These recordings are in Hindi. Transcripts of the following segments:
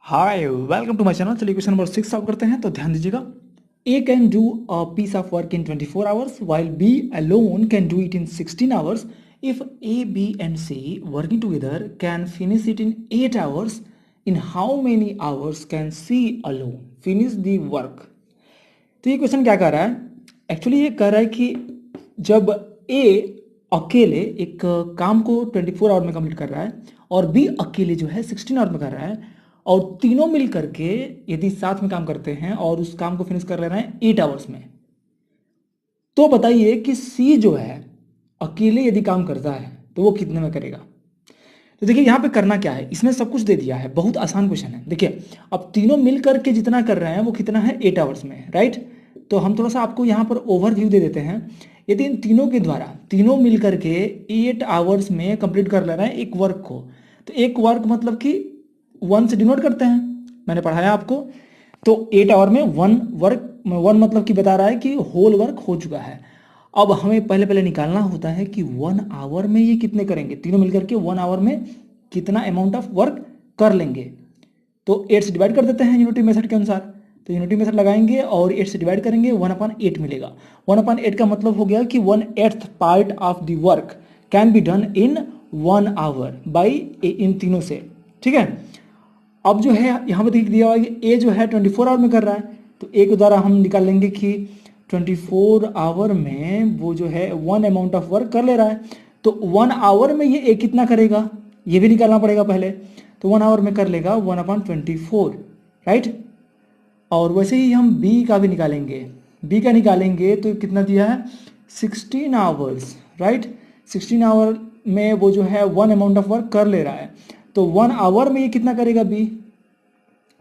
Hi welcome to my channel. चलिए क्वेश्चन नंबर 6 सॉल्व करते हैं। तो ध्यान दीजिएगा। A can do a piece of work in 24 hours while B alone can do it in 16 hours. If A B and C working together can finish it in 8 hours, in how many hours can C alone finish the work. तो ये क्वेश्चन क्या कर रहा है? एक्चुअली ये कह रहा है कि जब ए अकेले एक काम को 24 आवर में कंप्लीट कर रहा है और बी अकेले जो है 16 आवर में कर रहा है, और तीनों मिल करके यदि साथ में काम करते हैं और उस काम को फिनिश कर ले रहे हैं 8 आवर्स में, तो बताइए कि सी जो है अकेले यदि काम करता है तो वो कितने में करेगा। तो देखिए यहाँ पे करना क्या है, इसमें सब कुछ दे दिया है, बहुत आसान क्वेश्चन है। देखिए अब तीनों मिल करके जितना कर रहे हैं वो कितना है 8 आवर्स में, राइट। तो हम थोड़ा सा आपको यहाँ पर ओवरव्यू दे देते हैं। यदि इन तीनों के द्वारा तीनों मिल करके 8 आवर्स में कंप्लीट कर ले रहे हैं एक वर्क को, तो एक वर्क मतलब कि 1 से डिनोट करते हैं, मैंने पढ़ाया आपको। तो 8 आवर में 1 वर्क, 1 मतलब कि बता रहा है कि होल वर्क हो चुका है। अब हमें पहले पहले निकालना होता है कि 1 आवर में ये कितने करेंगे, तीनों मिलकर के 1 आवर में कितना अमाउंट ऑफ वर्क कर लेंगे। तो 8 से डिवाइड कर देते हैं यूनिटी मेथड के अनुसार। तो यूनिटी मेथड लगाएंगे और 8 से डिवाइड करेंगे, 1/8 मिलेगा। 1/8 का मतलब हो गया कि 1/8 part of the work can be done in 1 hour by इन तीनों से, ठीक है। अब जो है यहाँ पे दिया हुआ है कि ए जो है 24 आवर में कर रहा है, तो ए के द्वारा हम निकाल लेंगे कि 24 आवर में वो जो है 1 अमाउंट ऑफ वर्क कर ले रहा है। तो 1 आवर में ये ए कितना करेगा ये भी निकालना पड़ेगा पहले। तो 1 आवर में कर लेगा 1/24, राइट। और वैसे ही हम बी का भी निकालेंगे। बी का निकालेंगे तो कितना दिया है 16 आवर्स, राइट। 16 आवर में वो जो है 1 अमाउंट ऑफ वर्क कर ले रहा है। तो 1 आवर में ये कितना करेगा बी,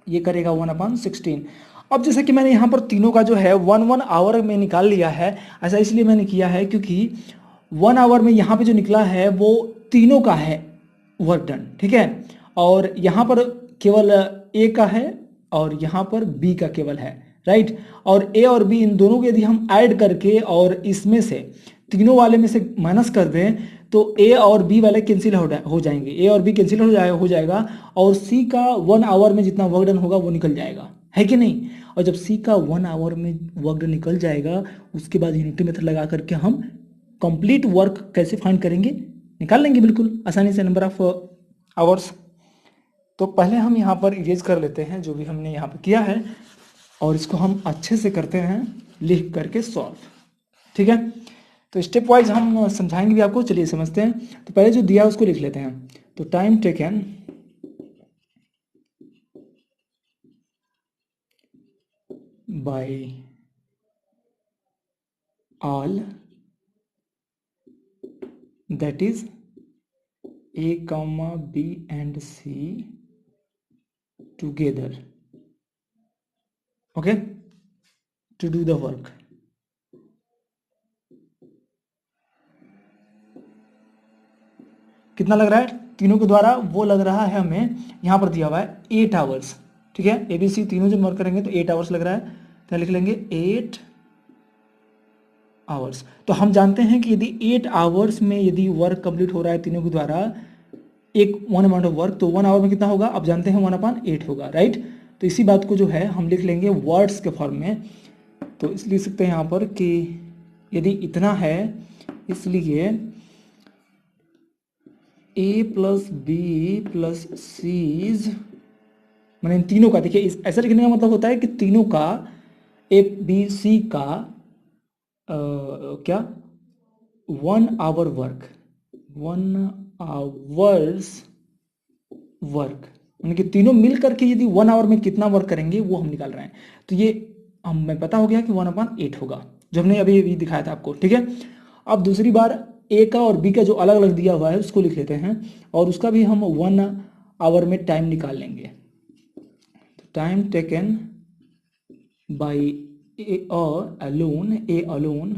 ये करेगा 1/16। अब जैसे कि मैंने यहाँ पर तीनों का जो है 1 आवर में निकाल लिया है, ऐसा इसलिए मैंने किया है क्योंकि 1 आवर में यहाँ पे जो निकला है वो तीनों का है वर्क डन, ठीक है। और यहाँ पर केवल ए का है और यहाँ पर बी का केवल है, राइट। और ए और बी इन दोनों को यदि हम ऐड करके और इसमें से तीनों वाले में से माइनस कर दें तो ए और बी वाले कैंसिल हो जाएंगे, ए और बी कैंसिल हो जाएगा और सी का 1 आवर में जितना वर्क डन होगा वो निकल जाएगा, है कि नहीं। और जब सी का 1 आवर में वर्क डन निकल जाएगा उसके बाद यूनिटी मेथड लगा करके हम कंप्लीट वर्क कैसे फाइंड करेंगे, निकाल लेंगे बिल्कुल आसानी से नंबर ऑफ आवर्स। तो पहले हम यहाँ पर इरेज कर लेते हैं जो भी हमने यहाँ पर किया है और इसको हम अच्छे से करते हैं लिख करके सॉल्व, ठीक है। तो स्टेप वाइज हम समझाएंगे भी आपको, चलिए समझते हैं। तो पहले जो दिया है उसको लिख लेते हैं। तो time taken by all, that is A comma B and C together, okay, to do the work. कितना लग रहा है तीनों के द्वारा, वो लग रहा है हमें यहाँ पर दिया हुआ है 8 आवर्स, ठीक है। ए बी सी तीनों जब वर्क करेंगे तो 8 आवर्स लग रहा है, तो लिख लेंगे 8 आवर्स। तो हम जानते हैं कि यदि 8 आवर्स में यदि वर्क कंप्लीट हो रहा है तीनों के द्वारा एक 1 अमाउंट ऑफ वर्क, तो 1 आवर में कितना होगा आप जानते हैं 1/8 होगा, राइट। तो इसी बात को जो है हम लिख लेंगे वर्ड्स के फॉर्म में। तो इसलिए लिख सकते हैं यहाँ पर कि यदि इतना है इसलिए ए प्लस बी प्लस सीज, मैंने इन तीनों का, देखिए ऐसा लिखने का मतलब होता है कि तीनों का ए बी सी का क्या 1 आवर वर्क, 1 आवर्स वर्क, यानी कि तीनों मिल करके यदि 1 आवर में कितना वर्क करेंगे वो हम निकाल रहे हैं। तो ये हमें पता हो गया कि 1/8 होगा जो हमने अभी अभी दिखाया था आपको, ठीक है। अब दूसरी बार ए का और बी का जो अलग अलग दिया हुआ है उसको लिख लेते हैं और उसका भी हम 1 आवर में टाइम निकाल लेंगे। तो time taken by A alone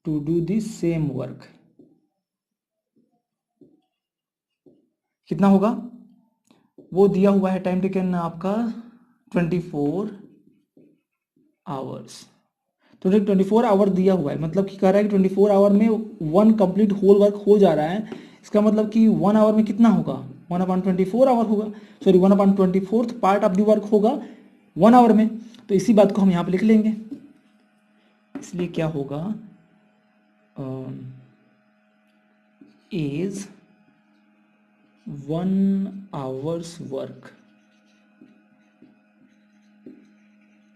to do the same work, कितना होगा वो दिया हुआ है टाइम टेकन आपका 24 आवर्स। तो 24 आवर दिया हुआ है मतलब कि कह रहा है कि 24 आवर में 1 कंप्लीट होल वर्क हो जा रहा है, इसका मतलब कि 1 आवर में कितना होगा, 1/24 आवर होगा, sorry 1/24 part of the work होगा 1 आवर में। तो इसी बात को हम यहाँ पे लिख लेंगे, इसलिए क्या होगा, इज 1 आवर्स वर्क।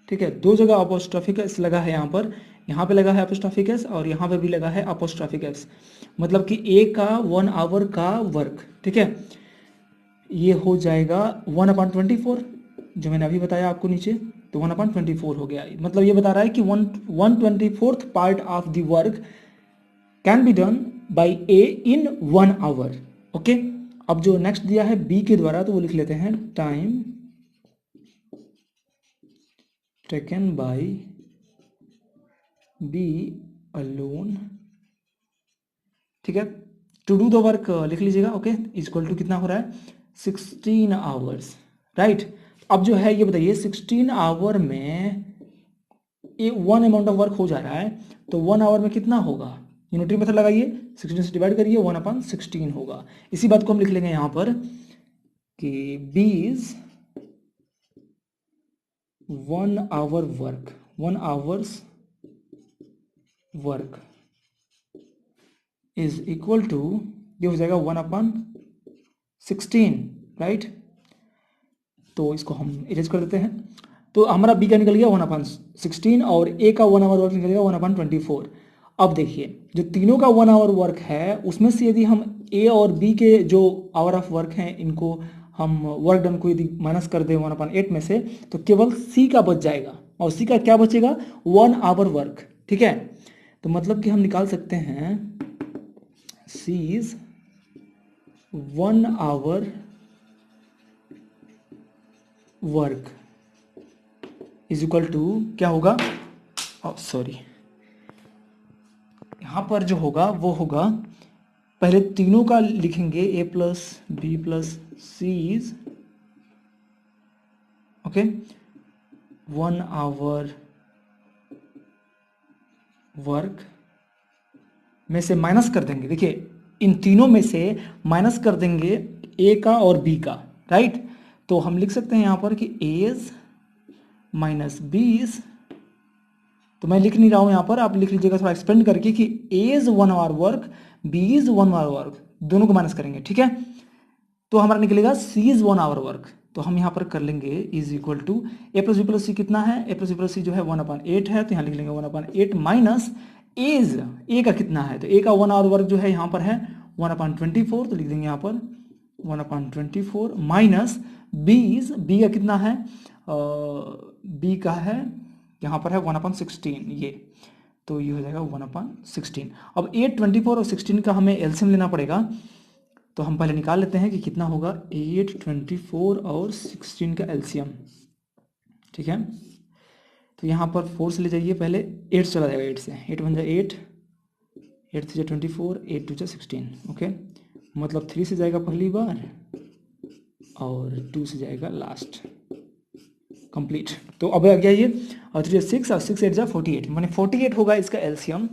ठीक है, दो जगह अपोस्ट्रोफिक एस लगा है यहाँ पे लगा है अपोस्ट्रोफिक एस और यहाँ पे भी लगा है अपोस्ट्रोफिक एस, मतलब कि ए का 1 आवर का वर्क। ठीक है, ये हो जाएगा 1/24 जो मैंने अभी बताया आपको नीचे, तो 1/24 हो गया। मतलब ये बता रहा है कि 1/24 part of the work can be done by A in 1 hour. Okay, अब जो नेक्स्ट दिया है बी के द्वारा, तो वो लिख लेते हैं time taken by B alone. ठीक है, टू डू द वर्क लिख लीजिएगा। ओके, इक्वल टू कितना हो रहा है, 16 आवर्स, राइट। अब जो है ये बताइए 16 आवर में ये 1 अमाउंट ऑफ वर्क हो जा रहा है, तो 1 आवर में कितना होगा, यूनिटरी मेथड लगाइए, 16 से डिवाइड करिए, 1/16 होगा। इसी बात को हम लिख लेंगे यहाँ पर कि B is 1 hour work, 1 hours work is equal to, ये हो जाएगा 1/16, राइट। तो इसको हम इरेज कर देते हैं, तो हमारा बी का निकल गया 1/16 और ए का 1 आवर वर्क निकलेगा 1/24। अब देखिए जो तीनों का 1 आवर वर्क है उसमें से यदि हम ए और बी के जो आवर ऑफ वर्क हैं इनको हम वर्क डन को यदि माइनस कर दें 1/8 में से, तो केवल सी का बच जाएगा, और सी का क्या बचेगा, 1 आवर वर्क। ठीक है, तो मतलब कि हम निकाल सकते हैं C is 1 hour work is equal to क्या होगा, सॉरी यहाँ पर जो होगा वो होगा, पहले तीनों का लिखेंगे A plus B plus C is, okay, 1 hour work में से माइनस कर देंगे, देखिए इन तीनों में से माइनस कर देंगे ए का और बी का, राइट। तो हम लिख सकते हैं यहाँ पर कि एज माइनस बीज, तो मैं लिख नहीं रहा हूँ यहाँ पर, आप लिख लीजिएगा थोड़ा एक्सपेंड करके कि as 1 hour work, B is 1 hour work, दोनों को माइनस करेंगे। ठीक है, तो हमारा निकलेगा सी इज 1 आवर वर्क। तो हम यहाँ पर कर लेंगे is equal to A plus B plus C कितना है, A plus B plus C जो है 1/8 है, तो यहाँ लिख लेंगे 1/8 माइनस एज ए का कितना है, तो ए का 1 आवर वर्क जो है यहाँ पर है 1/24, तो लिख देंगे यहाँ पर 1/24 माइनस बीज, बी का कितना है, बी का है यहाँ पर है 1/16 ये, तो ये हो जाएगा 1/16। अब 8, 24 और 16 का हमें एलसीएम लेना पड़ेगा, तो हम पहले निकाल लेते हैं कि कितना होगा 8, 24 और 16 का एलसीएम। ठीक है, तो यहाँ पर 4 से ले जाइए, पहले 8 चला जाएगा, 8 से 8 बन जाए 8, 8 से 24, 8 2 16, ओके, मतलब 3 से जाएगा पहली बार और 2 से जाएगा लास्ट, कंप्लीट। तो अब आ गया ये, और 3 6 और 6 8 जा 48, माने 48 होगा इसका एलसीएम।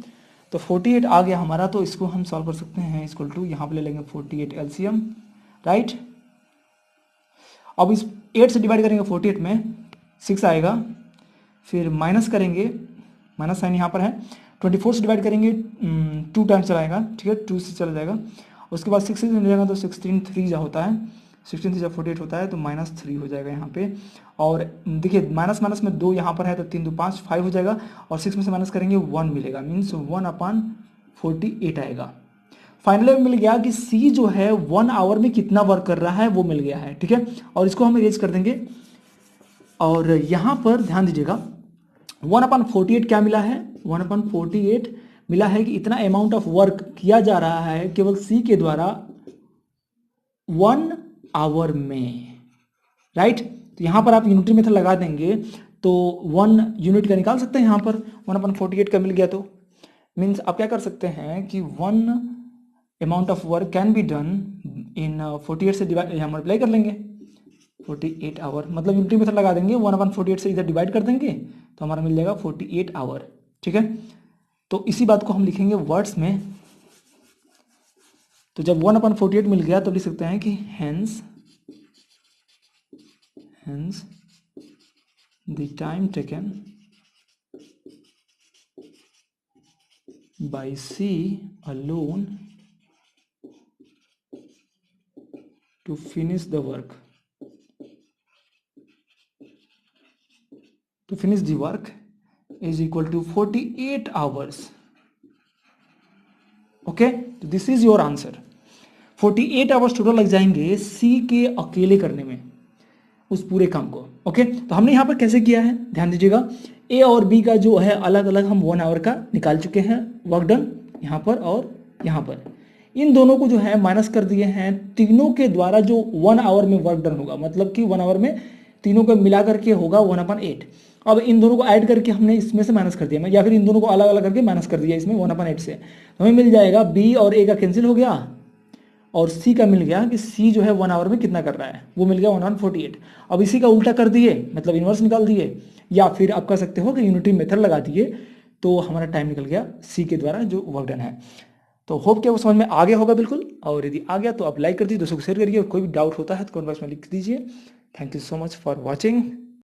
तो 48 आ गया हमारा, तो इसको हम सॉल्व कर सकते हैं, इक्वल टू यहाँ पे ले लेंगे 48 एलसीएम, राइट। अब इस 8 से डिवाइड करेंगे 48 में 6 आएगा, फिर माइनस करेंगे, माइनस साइन यहाँ पर है, 24 से डिवाइड करेंगे 2 टाइम्स चलाएगा, ठीक है, 2 से चला जाएगा, उसके बाद 6 से जाएगा तो 16 3 जा होता है, 16 से जब 48 होता है तो -3 हो जाएगा यहाँ पे। और देखिए माइनस माइनस में 2 यहाँ पर है तो 3 2 5 5 हो जाएगा, और 6 में से माइनस करेंगे 1 मिलेगा, मीन्स 1/48 आएगा। फाइनली मिल गया कि सी जो है 1 आवर में कितना वर्क कर रहा है वो मिल गया है, ठीक है। और इसको हम इरेज कर देंगे, और यहाँ पर ध्यान दीजिएगा 1/48 क्या मिला है, 1/48 मिला है कि इतना अमाउंट ऑफ वर्क किया जा रहा है केवल सी के द्वारा 1 आवर में, राइट। तो यहाँ पर आप यूनिटरी मेथड लगा देंगे तो 1 यूनिट का निकाल सकते हैं, यहाँ पर 1/48 का मिल गया, तो मीन्स आप क्या कर सकते हैं कि 1 amount of work can be done इन 48 से डिवाइड, यहाँ मल्टीप्लाई कर लेंगे 48 आवर, मतलब यूनिटरी मेथड लगा देंगे, 1/48 से इधर डिवाइड कर देंगे तो हमारा मिल जाएगा 48 आवर, ठीक है। तो इसी बात को हम लिखेंगे वर्ड्स में, तो जब 1/48 मिल गया तो लिख सकते हैं कि hence the time taken by C alone to finish the work is equal to 48 hours. Okay, तो this is your answer. 48 hours total लग जाएंगे सी के अकेले करने में उस पूरे काम को। ओके, तो हमने यहाँ पर कैसे किया है ध्यान दीजिएगा, ए और बी का जो है अलग अलग हम 1 आवर का निकाल चुके हैं वर्क डन यहाँ पर और यहाँ पर। इन दोनों को जो है माइनस कर दिए हैं, तीनों के द्वारा जो 1 आवर में वर्क डन होगा, मतलब कि 1 आवर में तीनों को मिला करके होगा 1/8। अब इन दोनों को ऐड करके हमने इसमें से माइनस कर दिया, या फिर इन दोनों को अलग अलग करके माइनस कर दिया इसमें 1/8 से, तो हमें मिल जाएगा बी और ए का कैंसिल हो गया और सी का मिल गया कि सी जो है 1 आवर में कितना कर रहा है, वो मिल गया 1/48। अब इसी का उल्टा कर दिए, मतलब इन्वर्स निकाल दिए, या फिर आप कह सकते हो कि यूनिटी मेथड लगा दिए, तो हमारा टाइम निकल गया सी के द्वारा जो वर्क डन है। तो होप कि वो समझ में आ गया होगा बिल्कुल, और यदि आ गया तो आप लाइक कर दीजिए, दोस्तों को शेयर करिए, और कोई भी डाउट होता है तो कमेंट बॉक्स में लिख दीजिए। Thank you so much for watching.